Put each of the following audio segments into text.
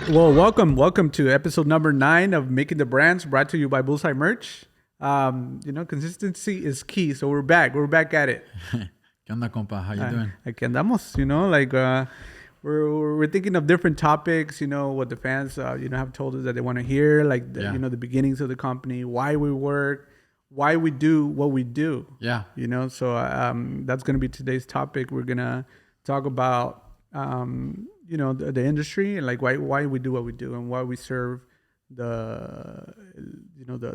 Well, welcome to episode number 9 of Making the Brands, brought to you by BullsEye merch. Consistency is key, so we're back at it. ¿Qué onda, compa? How you doing? Aquí andamos, we're thinking of different topics, what the fans, have told us that they want to hear, the beginnings of the company, why we work, why we do what we do. Yeah. So that's going to be today's topic. We're going to talk about, the industry and why we do what we do and why we serve the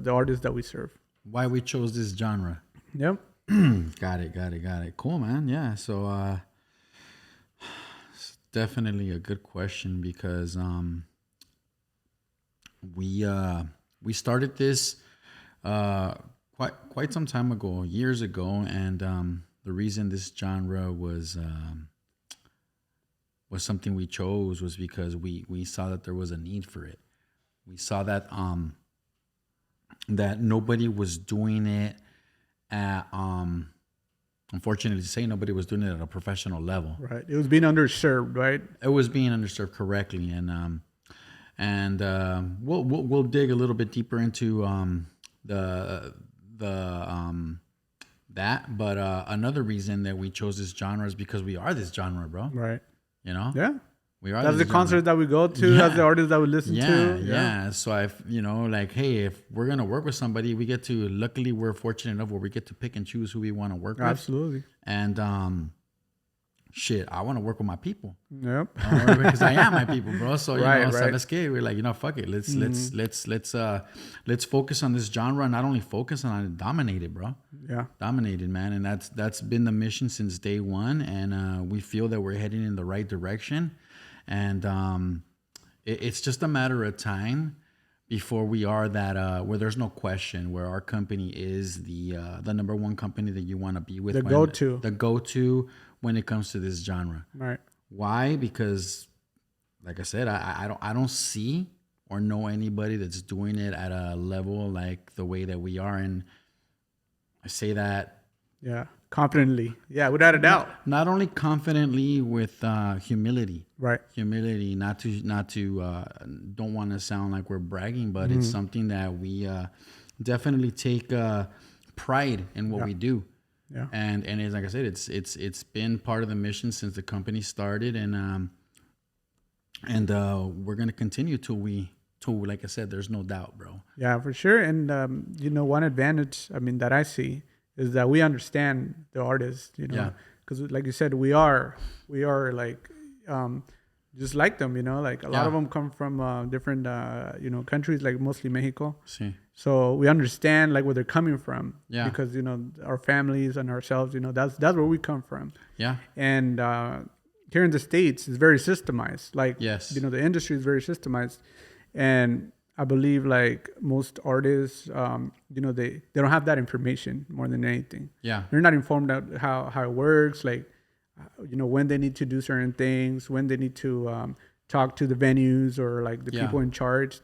artists that we serve. Why we chose this genre. Yep. Got it. Cool, man. Yeah. So it's definitely a good question because we started this quite some time ago, years ago, and the reason this genre was something we chose was because we saw that there was a need for it. We saw that that nobody was doing it at unfortunately to say, nobody was doing it at a professional level. Right. It was being underserved, right? It was being underserved correctly, and we'll dig a little bit deeper into that. But another reason that we chose this genre is because we are this genre, bro. Right. Yeah. We are. That's the concert that we go to. Yeah. That's the artist that we listen to. Yeah. So hey, if we're gonna work with somebody, we get to. Luckily, we're fortunate enough where we get to pick and choose who we want to work with. Absolutely. And I want to work with my people. Yep. Because I am my people, bro. So right. Let's get. We're like, fuck it. Let's focus on this genre. And not only focus on it, dominate it, bro. Yeah. Dominate it, man. And that's been the mission since day one. And we feel that we're heading in the right direction. And it's just a matter of time before we are that where there's no question, where our company is the number one company that you want to be with. The go-to when it comes to this genre. Right. Why? Because, like I said, I don't see or know anybody that's doing it at a level like the way that we are, and I say that. Yeah. Confidently. Yeah, without a doubt. Not only confidently, with humility. Right. Humility, not to don't want to sound like we're bragging, but it's something that we definitely take pride in what we do. Yeah. And it's, like I said, it's been part of the mission since the company started, and we're gonna continue till like I said, there's no doubt, bro. Yeah, for sure. And one advantage that I see is that we understand the artists, because like you said, we are like, just like them, like a lot of them come from different, countries, like mostly Mexico. Sí. So we understand like where they're coming from, because, our families and ourselves, that's where we come from. Yeah. And here in the States, it's very systemized. Like, yes. The industry is very systemized. And I believe like most artists, they don't have that information more than anything. Yeah. They're not informed of how it works, like, when they need to do certain things, when they need to talk to the venues or like the people in charge.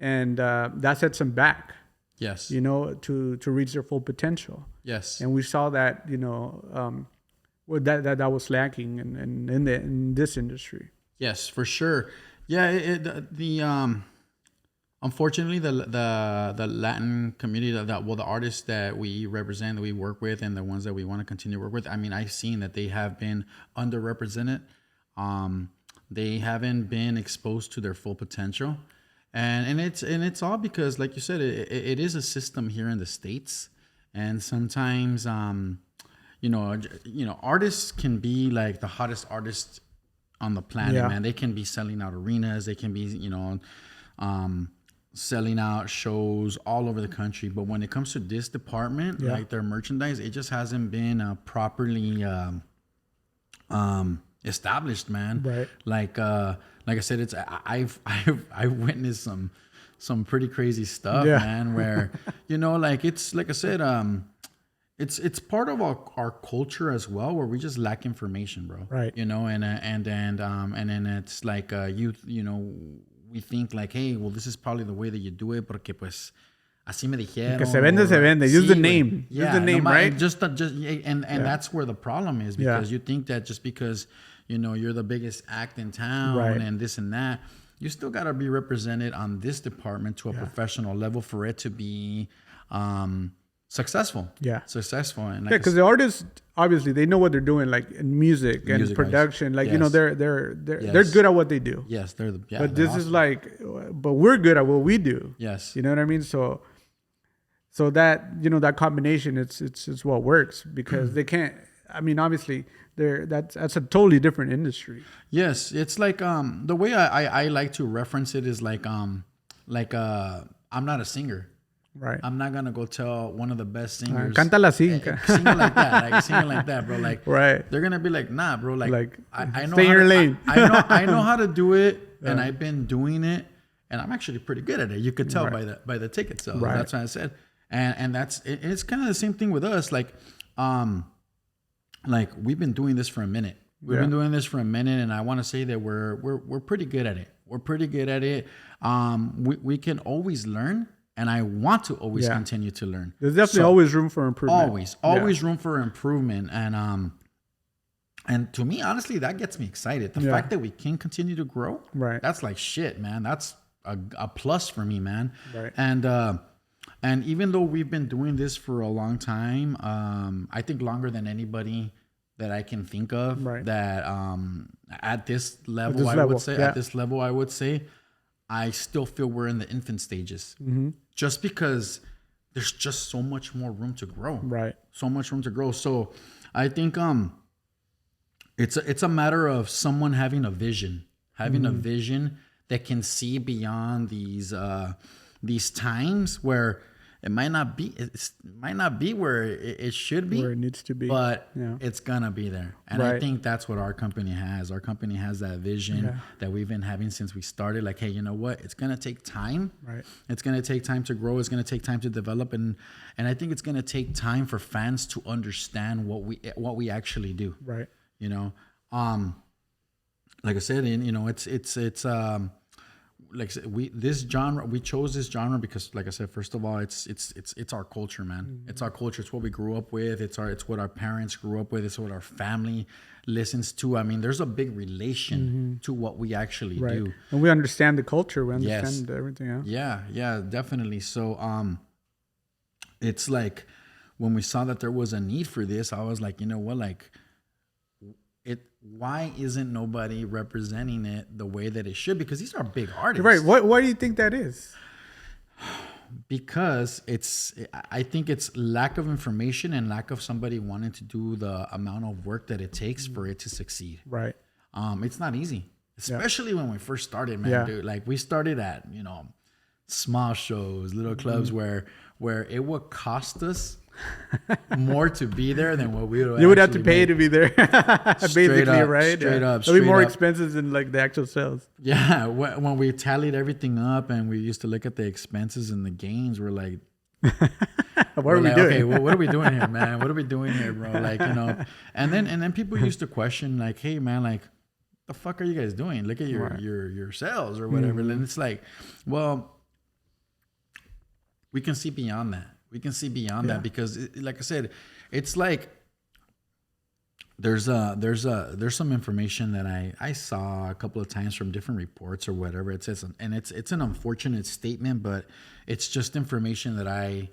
And that sets them back. Yes. To reach their full potential. Yes. And we saw that, that was lacking in this industry. Yes, for sure. Yeah, unfortunately, the Latin community, the artists that we represent, that we work with, and the ones that we want to continue to work with, I've seen that they have been underrepresented. They haven't been exposed to their full potential, and it's all because, like you said, it is a system here in the States, and sometimes artists can be like the hottest artists on the planet, man. They can be selling out arenas, they can be selling out shows all over the country, but when it comes to this department, like their merchandise, it just hasn't been properly established, man. Right. Like I said, I've witnessed some pretty crazy stuff, man. Where it's like I said, it's part of our culture as well, where we just lack information, bro. Right. And then it's like we think like, hey, well, this is probably the way that you do it, porque pues así me dijeron. Que se vende, se vende. Use the name. Yeah, use the name, right? And that's where the problem is, because you think that just because you're the biggest act in town and this and that, you still got to be represented on this department to a professional level for it to be successful. Yeah. Successful. And like because the artists, obviously, they know what they're doing, like in music and production. Like, they're good at what they do. Yes, but this is like, but we're good at what we do. Yes. You know what I mean? So that, that combination, it's what works, because they can't, I mean, obviously, that's a totally different industry. Yes, it's like the way I like to reference it is like I'm not a singer. Right. I'm not gonna go tell one of the best singers. Cántala así. Singing like that, bro. Like, right. They're gonna be like, nah, bro. Like I know. Stay in your lane. I know how to do it, and I've been doing it, and I'm actually pretty good at it. You could tell by the ticket sales. Right. That's what I said, and it's kind of the same thing with us. Like we've been doing this for a minute. We've been doing this for a minute, and I want to say that we're pretty good at it. We're pretty good at it. We can always learn. And I want to always continue to learn. There's definitely always room for improvement. Always room for improvement. And to me, honestly, that gets me excited. The fact that we can continue to grow, right? That's like shit, man. That's a plus for me, man. Right. And even though we've been doing this for a long time, I think longer than anybody that I can think of. Right. That at this level, I would say, I still feel we're in the infant stages. Mm-hmm. Just because there's just so much more room to grow. Right. So much room to grow. So I think it's a matter of someone having a vision. Having a vision that can see beyond these times where it might not be where it should be, where it needs to be, but it's gonna be there. And right. I think that's what our company has. Our company has that vision that we've been having since we started. Like, hey, you know what? It's gonna take time. Right. It's gonna take time to grow. It's gonna take time to develop, and I think it's gonna take time for fans to understand what we actually do. Right. You know, like I said, it's like we chose this genre because, like I said, first of all, it's our culture, man. Mm-hmm. It's our culture. It's what we grew up with. It's what our parents grew up with. It's what our family listens to. I mean, there's a big relation to what we actually do, and we understand the culture. We understand everything. Yeah, definitely. So, it's like when we saw that there was a need for this, I was like, you know what, like. Why isn't nobody representing it the way that it should? Because these are big artists. Right. Why do you think that is? Because I think it's lack of information and lack of somebody wanting to do the amount of work that it takes for it to succeed. Right. It's not easy, especially when we first started, man, dude. Like we started at, small shows, little clubs where it would cost us more to be there than what we would. You would have to pay to be there, basically, right? Straight up. It'll be more expensive than like the actual sales. Yeah, when we tallied everything up and we used to look at the expenses and the gains, we're like, what are we doing? Okay, well, what are we doing here, man? What are we doing here, bro? Like, and then people used to question, like, hey, man, like, the fuck are you guys doing? Look at your sales or whatever. And it's like, well, we can see beyond that. We can see beyond that because, like I said, it's like there's some information that I saw a couple of times from different reports or whatever. It says, and it's an unfortunate statement, but it's just information that I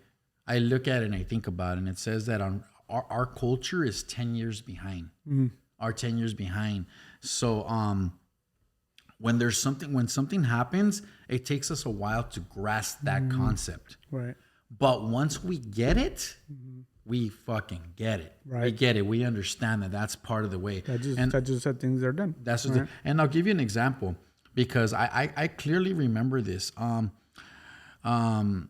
look at and I think about, and it says that our culture is 10 years behind. Are 10 years behind. So when something happens, it takes us a while to grasp that concept. Right. But once we get it, we fucking get it. Right. We get it. We understand that that's part of the way. That just how things are done. That's just and I'll give you an example because I clearly remember this. I want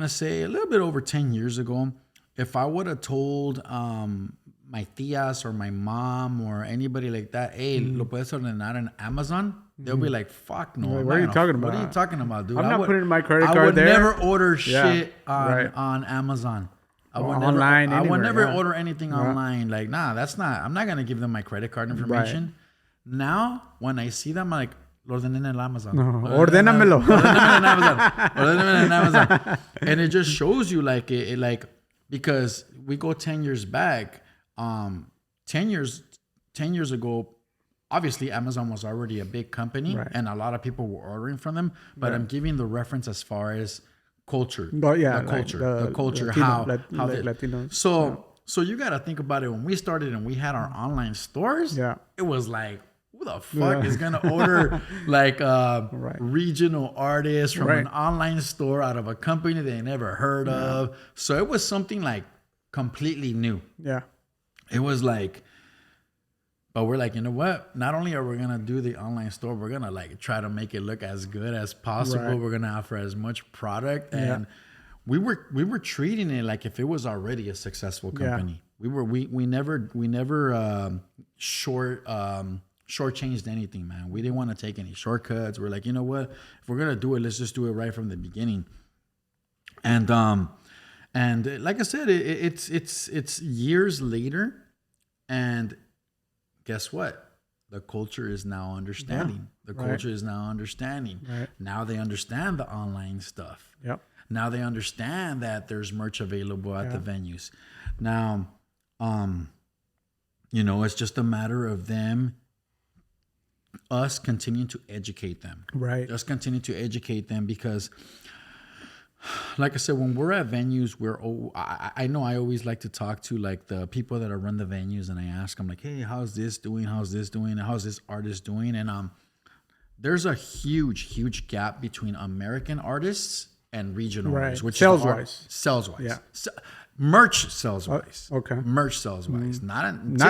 to say a little bit over 10 years ago, if I would have told my tias or my mom or anybody like that, hey, lo puedes ordenar on Amazon, they'll be like, fuck no. What are you talking about? What are you talking about, dude? I'm not putting my credit card there. I would never order shit on Amazon. I would never order anything online. Like, nah, I'm not going to give them my credit card information. Right. Now, when I see them, I'm like, lo ordené en el Amazon. Ordénamelo. Ordénamelo en Amazon. And it just shows you like it like, because we go 10 years back, 10 years ago, obviously Amazon was already a big company, Right. and a lot of people were ordering from them. But I'm giving the reference as far as culture, But yeah, the culture, the culture, Latino, how like the, Latinos. so you got to think about it. When we started and we had our online stores, Yeah. it was like, who the fuck is gonna order like regional artists from an online store out of a company they never heard of? So it was something like completely new. Yeah. It was like, but we're like, you know what? Not only are we gonna do the online store, we're gonna like try to make it look as good as possible. Right. We're gonna offer as much product, and we were treating it like if it was already a successful company. We never shortchanged anything, man. We didn't want to take any shortcuts. We're like, you know what? If we're gonna do it, let's just do it right from the beginning. And like I said, it's years later, and guess what? The culture is now understanding. The culture is now understanding. Now they understand the online stuff. Yep. Now they understand that there's merch available at the venues. Now, it's just a matter of us continuing to educate them. Right. Just continue to educate them, because like I said, when we're at venues, I know I always like to talk to like the people that run the venues, and I ask them like, hey, how's this doing? How's this doing? How's this artist doing? And there's a huge gap between American artists and regional artists, which sales wise. Yeah. Merch sales wise. Okay. Merch sales wise. Not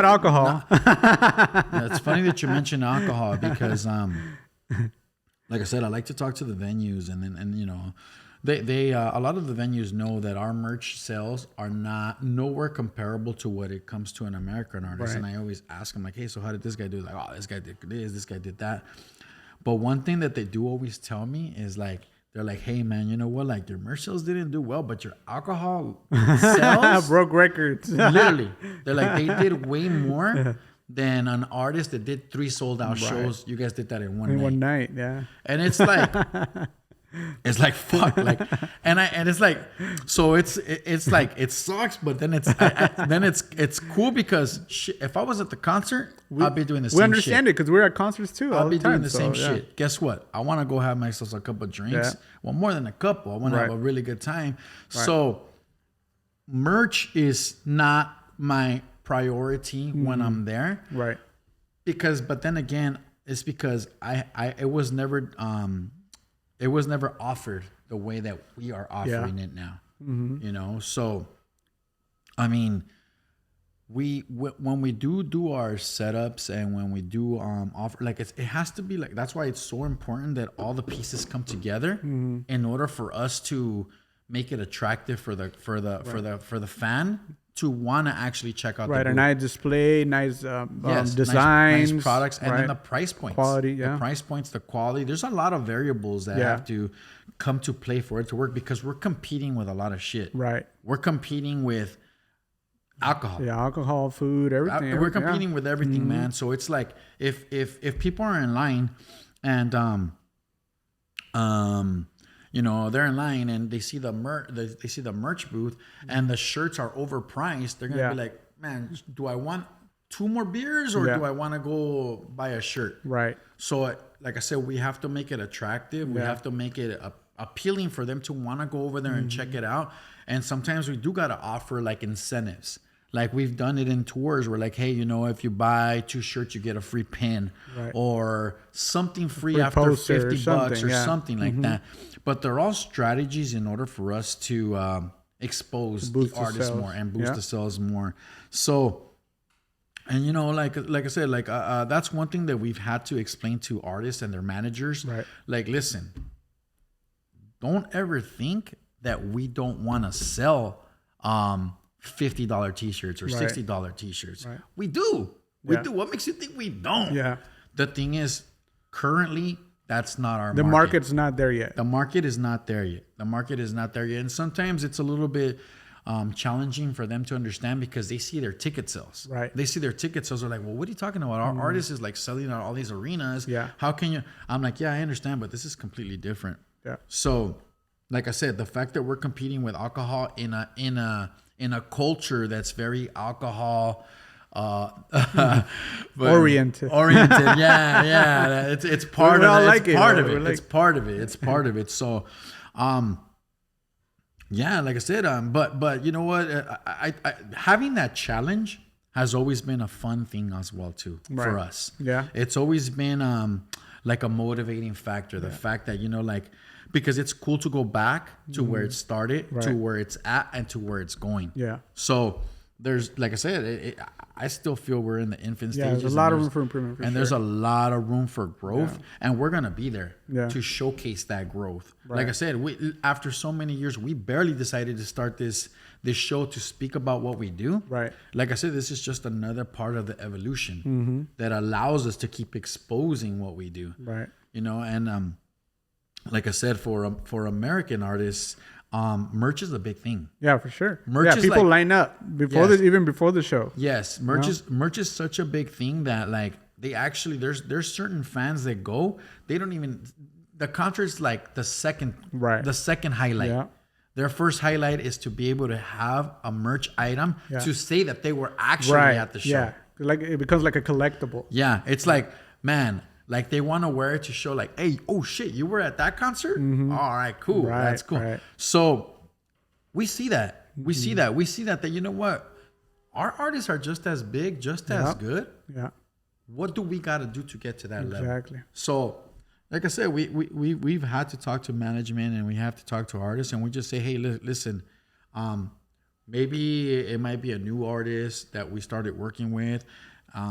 alcohol. It's funny that you mentioned alcohol, because like I said, I like to talk to the venues, and they a lot of the venues know that our merch sales are not nowhere comparable to what it comes to an American artist. And I always ask them like, hey, so how did this guy do? Like, oh, this guy did this guy did that. But one thing that they do always tell me is like, they're like, hey man, you know what? Like your merch sales didn't do well, but your alcohol sales broke records. Literally, they're like, they did way more than an artist that did 3 sold out shows. You guys did that in one night. Yeah. And it's like, it's like fuck, like, and it's like, so it's like it sucks, but then it's cool, because if I was at the concert, I'd be doing the same shit. We understand it, because we're at concerts too. I'll be doing the same shit. Guess what? I want to go have myself a couple of drinks. Well, more than a couple. I want to have a really good time. So merch is not my priority when I'm there. Right. But then again, it's because it was never offered the way that we are offering it now. So I mean, when we do our setups, and when we do offer, like it has to be like, that's why it's so important that all the pieces come together in order for us to make it attractive for the fan to want to actually check out the booth. A nice display, nice designs, nice products, and then the price points, quality, the price points, the quality. There's a lot of variables that have to come to play for it to work, because we're competing with a lot of shit. Right. We're competing with alcohol. Yeah, alcohol, food, everything. We're competing with everything, man. So it's like if people are in line and they're in line and they see the merch booth and the shirts are overpriced, they're gonna be like, man, do I want 2 more beers or do I want to go buy a shirt? Right. So like I said, we have to make it attractive. We have to make it appealing for them to want to go over there and check it out. And sometimes we do got to offer like incentives. Like we've done it in tours. We're like, hey, if you buy 2 shirts, you get a free pin or something free after $50 or something like that. But they're all strategies in order for us to expose the artists more and boost the sales more. So, and like I said, like that's one thing that we've had to explain to artists and their managers. Right. Like, listen, don't ever think that we don't want to sell $50 t-shirts or $60 t-shirts. Right. We do. We do. What makes you think we don't? Yeah. The thing is, currently, that's not our market. The market's not there yet. The market is not there yet. And sometimes it's a little bit challenging for them to understand, because they see their ticket sales. Right. They see their ticket sales. They're like, well, what are you talking about? Our artist is like selling out all these arenas. Yeah. How can you? I'm like, yeah, I understand, but this is completely different. Yeah. So, like I said, the fact that we're competing with alcohol in a culture that's very alcohol but Oriented. Yeah. It's part of it. It's part of it. It's part of it. It's part of it. So, yeah, like I said, but you know what? I having that challenge has always been a fun thing as well too for us. Yeah, it's always been like a motivating factor. The fact that like, because it's cool to go back to where it started, to where it's at, and to where it's going. Yeah. So there's, like I said, I still feel we're in the infant stages. There's a lot of room for improvement. And there's a lot of room for growth, and we're gonna be there to showcase that growth. Right. Like I said, we after so many years, we barely decided to start this show to speak about what we do. Right. Like I said, this is just another part of the evolution that allows us to keep exposing what we do. Right. And like I said, for American artists, merch is a big thing. Yeah, for sure. Merch is people like, line up before even before the show. Yes, merch is such a big thing that like they actually there's certain fans that go, they don't even, the concert's like the second highlight. Yeah. Their first highlight is to be able to have a merch item to say that they were actually at the show. Yeah, like it becomes like a collectible. Yeah, it's like, man, like they want to wear it to show like, hey, oh shit, you were at that concert? All right, cool. That's cool. Right. So we see that. We see that you know what? Our artists are just as big, just as good. Yeah. What do we got to do to get to that level? Exactly. So, like I said, we've had to talk to management, and we have to talk to artists, and we just say, hey, listen, maybe it might be a new artist that we started working with,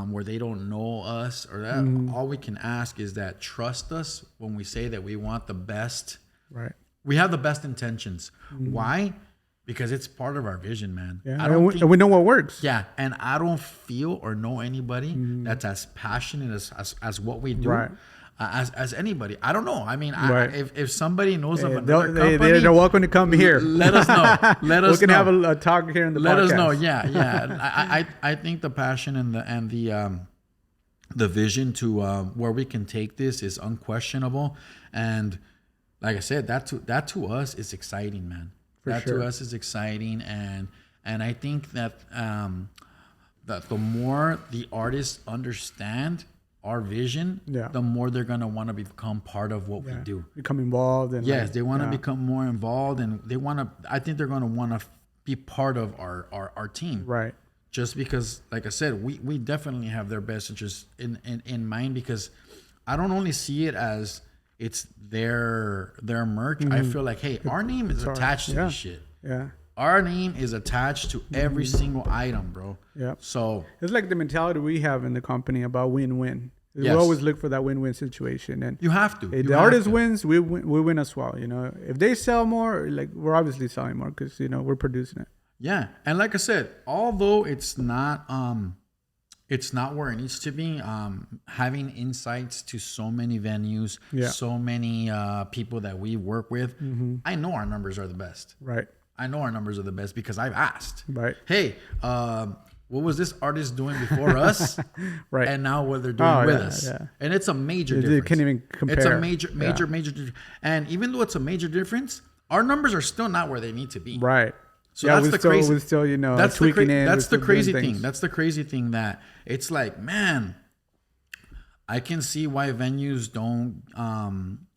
where they don't know us or that. All we can ask is that trust us when we say that we want the best. Right. We have the best intentions. Why? Because it's part of our vision, man. Yeah. And we know what works. Yeah. And I don't feel or know anybody that's as passionate as what we do. Right. As anybody. I don't know. I mean, if somebody knows of another company, they're welcome to come here. Let us know. Let us know. We can have a talk here in the podcast. Let us know. Yeah. I think the passion and the vision to where we can take this is unquestionable. And like I said, that to us is exciting, man. To us is exciting, and I think that that the more the artists understand our vision, the more they're gonna want to become part of what we do. Become involved, and they want to become more involved, and they want to. I think they're gonna want to be part of our team, right? Just because, like I said, we definitely have their best interests in mind, because I don't only see it as it's their merch. I feel like, hey, our name is attached to this shit. Yeah. Our name is attached to every single item, bro. Yeah. So it's like the mentality we have in the company about win-win. We always look for that win-win situation, and you have to. If the artist wins, we win as well. If they sell more, like we're obviously selling more because we're producing it. Yeah, and like I said, although it's not where it needs to be. Having insights to so many venues, so many people that we work with, I know our numbers are the best. Right. I know our numbers are the best because I've asked. Right. Hey, what was this artist doing before us? Right. And now what they're doing with us. Yeah. And it's a major difference. You can't even compare. It's a major difference. And even though it's a major difference, our numbers are still not where they need to be. Right. So that's the crazy. We're still, that's tweaking that's the crazy thing. That's the crazy thing, that it's like, man, I can see why venues don't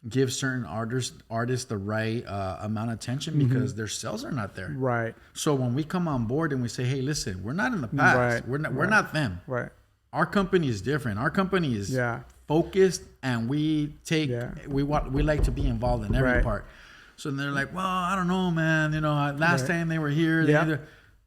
give certain artists the right amount of attention, because their sales are not there. Right. So when we come on board and we say, hey, listen, we're not in the past. Right. We're not them. Right. Our company is different. Our company is focused, and we like to be involved in every part. So they're like, well, I don't know, man. Last time they were here,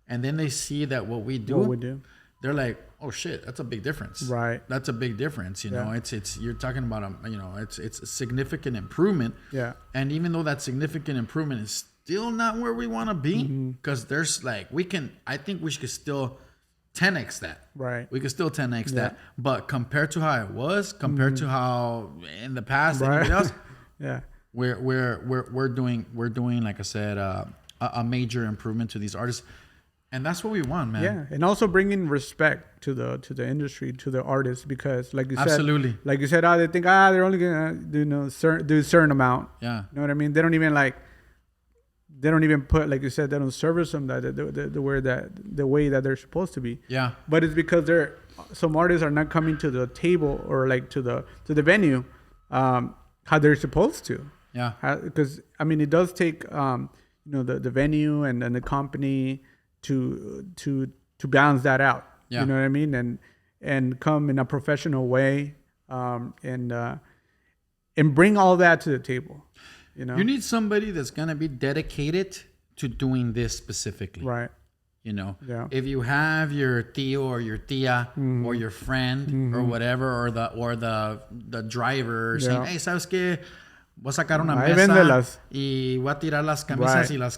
and then they see that what we do, they're like, oh shit, that's a big difference. Right. That's a big difference. It's you're talking about it's a significant improvement. Yeah. And even though that significant improvement is still not where we want to be, because there's like I think we could still 10x that. Right. We could still 10x that, but compared to how it was, compared to how in the past, anybody else, We're doing like I said, a major improvement to these artists, and that's what we want, man. Yeah, and also bringing respect to the industry, to the artists, because like you said, they think they're only gonna do certain amount. Yeah, you know what I mean? They don't even they don't even put, like you said, they don't service them the way that they're supposed to be. Yeah. But it's because some artists are not coming to the table or like to the venue how they're supposed to. Yeah. Because I mean, it does take the venue and the company to balance that out. Yeah. You know what I mean? And come in a professional way, and bring all that to the table. You need somebody that's gonna be dedicated to doing this specifically. Right. Yeah. If you have your tío or your tía or your friend or whatever, or the driver saying, hey, ¿sabes qué? Voy a sacar una mesa y voy a tirar las camisas y las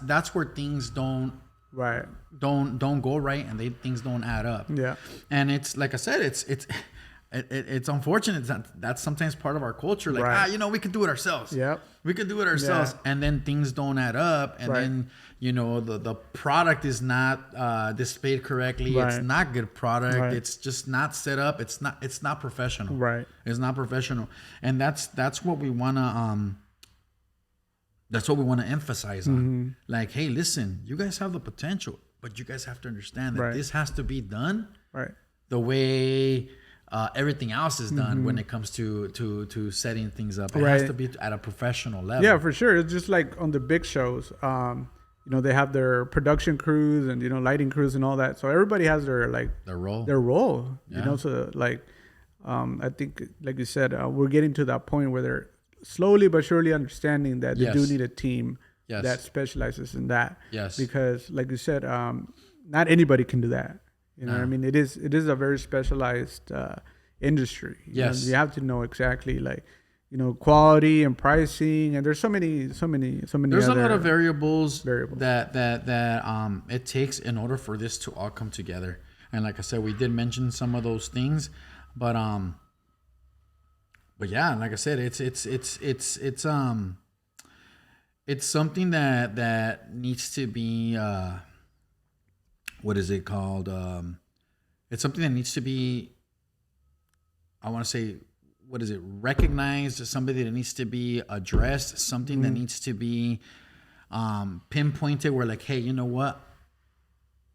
that's where things don't go right, and things don't add up. Yeah. And it's like I said, it's unfortunate that's sometimes part of our culture. Like, we can do it ourselves. Yeah. We can do it ourselves. Yeah. And then things don't add up. And then, the product is not displayed correctly. Right. It's not good product. Right. It's just not set up. It's not professional. Right. It's not professional. And that's what we want to emphasize on. Like, hey, listen, you guys have the potential, but you guys have to understand that this has to be done the way everything else is done when it comes to setting things up. It has to be at a professional level. Yeah, for sure. It's just like on the big shows. They have their production crews and lighting crews and all that. So everybody has their role. Yeah. So like I think, like you said, we're getting to that point where they're slowly but surely understanding that they do need a team that specializes in that. Yes. Because like you said, not anybody can do that. You know what I mean? It is a very specialized industry. You have to know exactly quality and pricing, and there's so many. There's a lot of variables that it takes in order for this to all come together. And like I said, we did mention some of those things, but yeah, like I said, it's something that needs to be what is it called? It's something that needs to be, I want to say, what is it? Recognized, somebody that needs to be addressed, something that needs to be pinpointed. Where like, hey, you know what?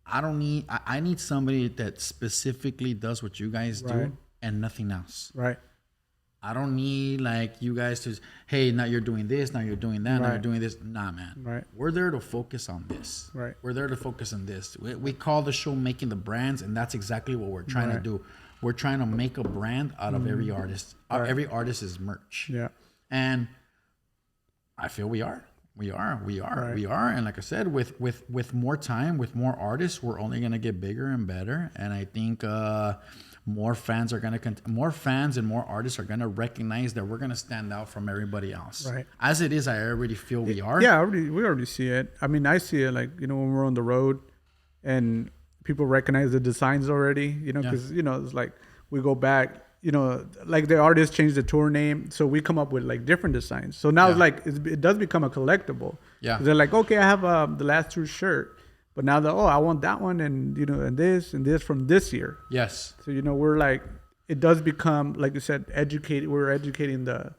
I need somebody that specifically does what you guys do and nothing else. Right. I don't need like you guys to, hey, now you're doing this, now you're doing that, now you're doing this. Nah, man. Right. We're there to focus on this. Right. We're there to focus on this. We call the show Making the Brands, and that's exactly what we're trying to do. We're trying to make a brand out of every artist. Every artist's merch. Yeah. And I feel we are. And like I said, with more time, with more artists, we're only gonna get bigger and better. And I think more fans and more artists are gonna recognize that we're gonna stand out from everybody else. Right. As it is, I already feel we are. Yeah, we already see it. I mean, I see it when we're on the road, and people recognize the designs already. Because it's like we go back. Like the artist changed the tour name, so we come up with like different designs. So now it's like it does become a collectible. Yeah. They're like, okay, I have the last tour shirt, but now I want that one, and and this from this year. Yes. So we're like, it does become, like you said, we're educating the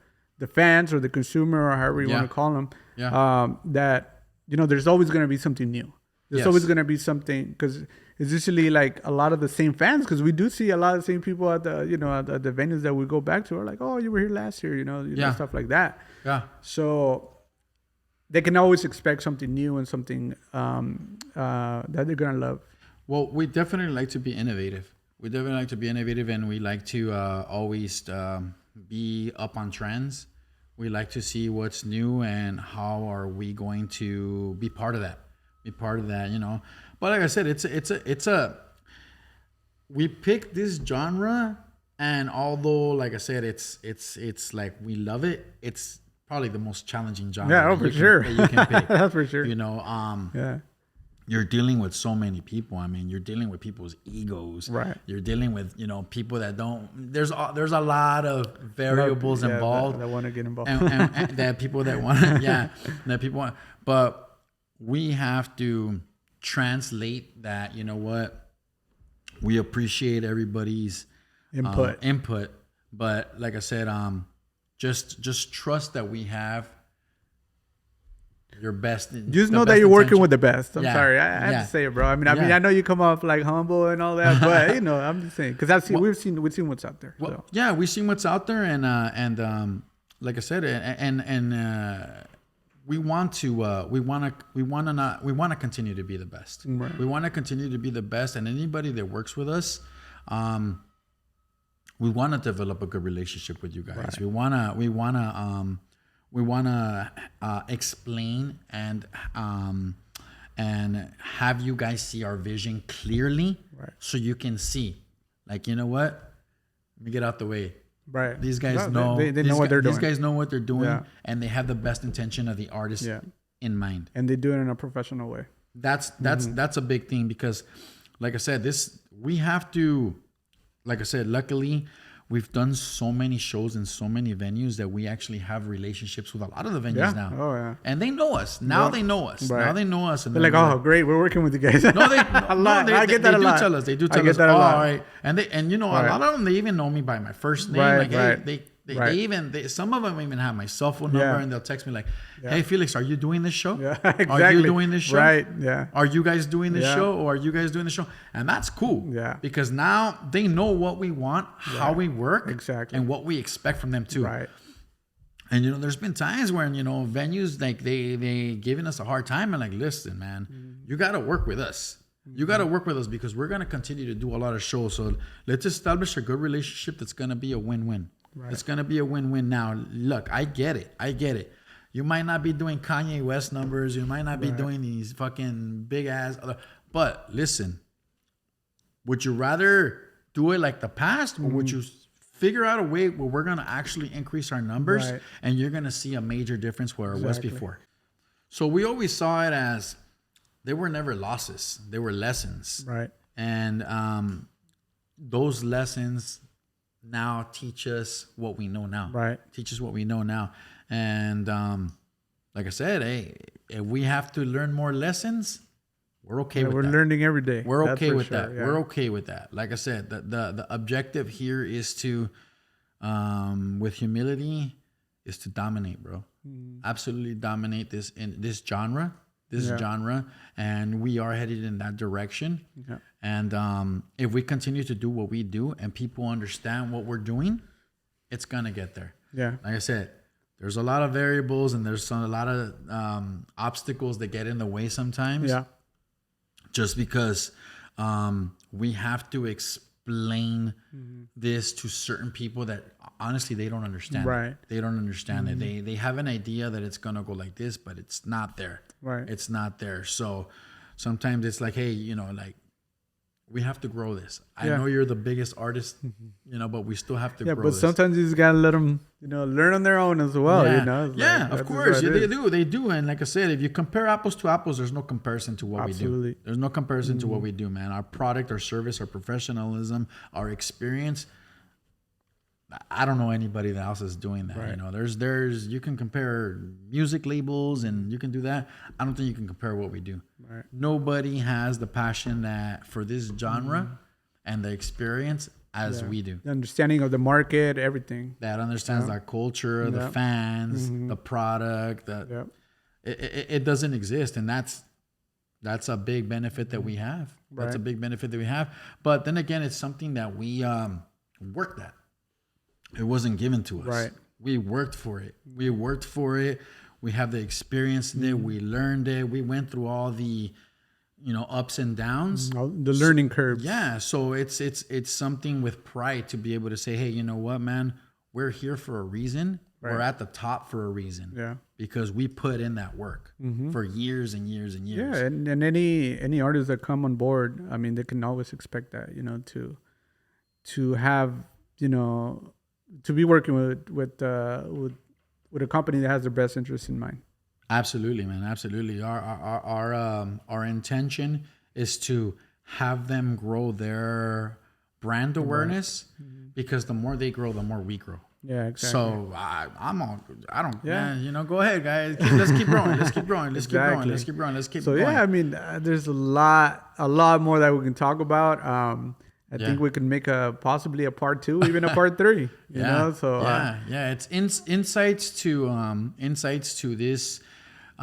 fans or the consumer, or however you want to call them. Yeah. That there's always going to be something new. There's always going to be something, because it's usually like a lot of the same fans, because we do see a lot of the same people at the at the venues that we go back to are like, oh, you were here last year, stuff like that. Yeah. So they can always expect something new and something that they're gonna love. Well, we definitely like to be innovative. And we like to always be up on trends. We like to see what's new and how are we going to be part of that. But like I said, it's a we picked this genre, and although like I said, it's like we love it, it's probably the most challenging genre. Yeah, for sure. That you can pick. That's for sure. You're dealing with so many people. I mean, you're dealing with people's egos. Right. You're dealing with people that don't. There's a lot of variables involved that want to get involved, and that people that want that people want. But we have to translate that. We appreciate everybody's input, but like I said, just trust that we have your best. Just know that you're working with the best. I'm sorry, I have to say it, bro. I mean, I know you come off like humble and all that, but you know, I'm just saying because we've seen what's out there. Well, so. Yeah, we've seen what's out there, and like I said, and we want to continue to be the best. Right. We want to continue to be the best, and anybody that works with us, we want to develop a good relationship with you guys. Right. We want to explain and have you guys see our vision clearly, right. So you can see, like, you know what? Let me get out the way. Right. These guys know. They know what they're doing. These guys know what they're doing, yeah. And they have the best intention of the artist in mind. And they do it in a professional way. That's a big thing because, like I said, we have to. Like I said, luckily, we've done so many shows in so many venues that we actually have relationships with a lot of the venues now. Oh, yeah. And they know us. Now they know us. Right. Now they know us. And they're like, oh, great, we're working with you guys. No, they a lot. I get that a lot. Tell us. They do tell us. All right. And you know, a lot of them, they even know me by my first name. Right, like, hey, right. they some of them even have my cell phone number, and they'll text me like, hey, Felix, are you doing this show? Yeah, exactly. Are you doing this show? Right, yeah. Are you guys doing this show? Or are you guys doing the show? And that's cool. Yeah. Because now they know what we want, how we work, exactly, and what we expect from them too. Right. And, you know, there's been times when, you know, venues, like, they giving us a hard time and like, listen, man, you got to work with us. You got to work with us because we're going to continue to do a lot of shows. So let's establish a good relationship that's going to be a win-win. Right. It's going to be a win-win. Now, look, I get it. You might not be doing Kanye West numbers. You might not be doing these fucking big ass. But listen, would you rather do it like the past, or would you figure out a way where we're going to actually increase our numbers, and you're going to see a major difference where it was before? So we always saw it as they were never losses. They were lessons. Right. And those lessons now teach us what we know now. Right. Teach us what we know now. And like I said, hey, if we have to learn more lessons, we're okay with that. We're learning every day. We're okay with that. Yeah. We're okay with that. Like I said, the objective here is to, with humility, is to dominate, bro. Absolutely dominate this genre. Genre, and we are headed in that direction. Yeah. And if we continue to do what we do and people understand what we're doing, it's gonna get there. Yeah. Like I said, there's a lot of variables and there's a lot of obstacles that get in the way sometimes. Yeah. Just because we have to explain this to certain people that honestly they don't understand. Right. They don't understand it. They have an idea that it's gonna go like this, but it's not there. Right. It's not there. So sometimes it's like, hey, you know, like, we have to grow this. I know you're the biggest artist, you know, but we still have to grow this. Yeah, but sometimes you just gotta let them, you know, learn on their own as well, you know? It's of course. They do. And like I said, if you compare apples to apples, there's no comparison to what we do. There's no comparison to what we do, man. Our product, our service, our professionalism, our experience, I don't know anybody that else is doing that. Right. You know, there's you can compare music labels and you can do that. I don't think you can compare what we do. Right. Nobody has the passion that for this genre and the experience as we do. The understanding of the market, everything. That understands our culture, the fans, the product. It doesn't exist, and that's a big benefit that we have. That's a big benefit that we have. But then again, it's something that we worked at. It wasn't given to us. Right. We worked for it. We have the experience in it. We learned it. We went through all the, you know, ups and downs. The learning curves. Yeah. So it's something with pride to be able to say, hey, you know what, man? We're here for a reason. Right. We're at the top for a reason. Yeah. Because we put in that work for years and years and years. Yeah. And any artists that come on board, I mean, they can always expect that, you know, to have, you know, to be working with a company that has their best interest in mind. Absolutely, man. Absolutely. Our intention is to have them grow their brand awareness because the more they grow, the more we grow. Yeah, exactly. So you know, go ahead, guys. Let's keep growing. Let's keep growing. Let's keep growing. Let's keep growing. Let's keep going. So yeah, I mean, there's a lot more that we can talk about. I think we can make possibly a part 2, even a part 3. You know, so it's insights to this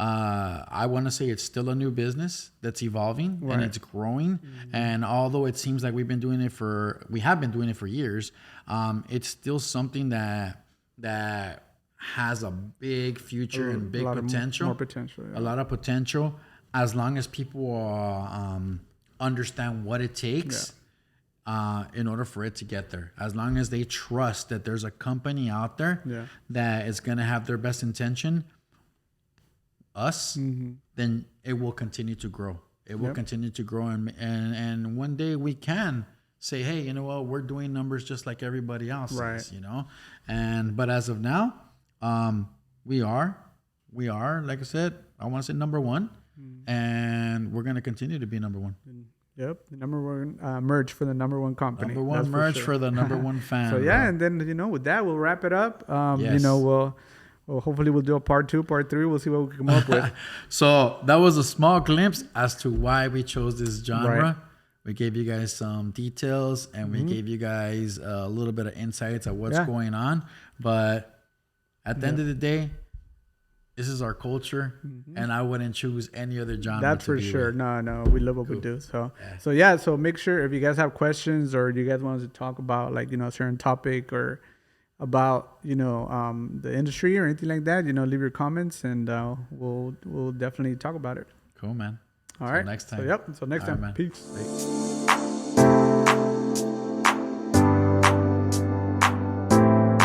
I want to say it's still a new business that's evolving Right. and it's growing. And although it seems like we have been doing it for years, it's still something that has a big future and big potential. More potential. Yeah. A lot of potential, as long as people understand what it takes in order for it to get there. As long as they trust that there's a company out there that is going to have their best intention, then it will continue to grow. It will continue to grow, and one day we can say, hey, you know what, we're doing numbers just like everybody else is, you know. But as of now, we are, like I said, I want to say number one, and we're going to continue to be number one. Yep, the number one merch for the number one company. Number one merch for the number one fan. So yeah, and then with that we'll wrap it up. Well, hopefully we'll do a part 2, part 3. We'll see what we can come up with. So that was a small glimpse as to why we chose this genre. Right. We gave you guys some details, and we gave you guys a little bit of insights of what's going on. But at the end of the day, this is our culture, and I wouldn't choose any other genre. That's for sure. With. No, we love what we do. So make sure if you guys have questions or you guys want us to talk about a certain topic or about the industry or anything like that, leave your comments and we'll definitely talk about it. Cool, man. All right. Next time. Until next time. Man. Peace.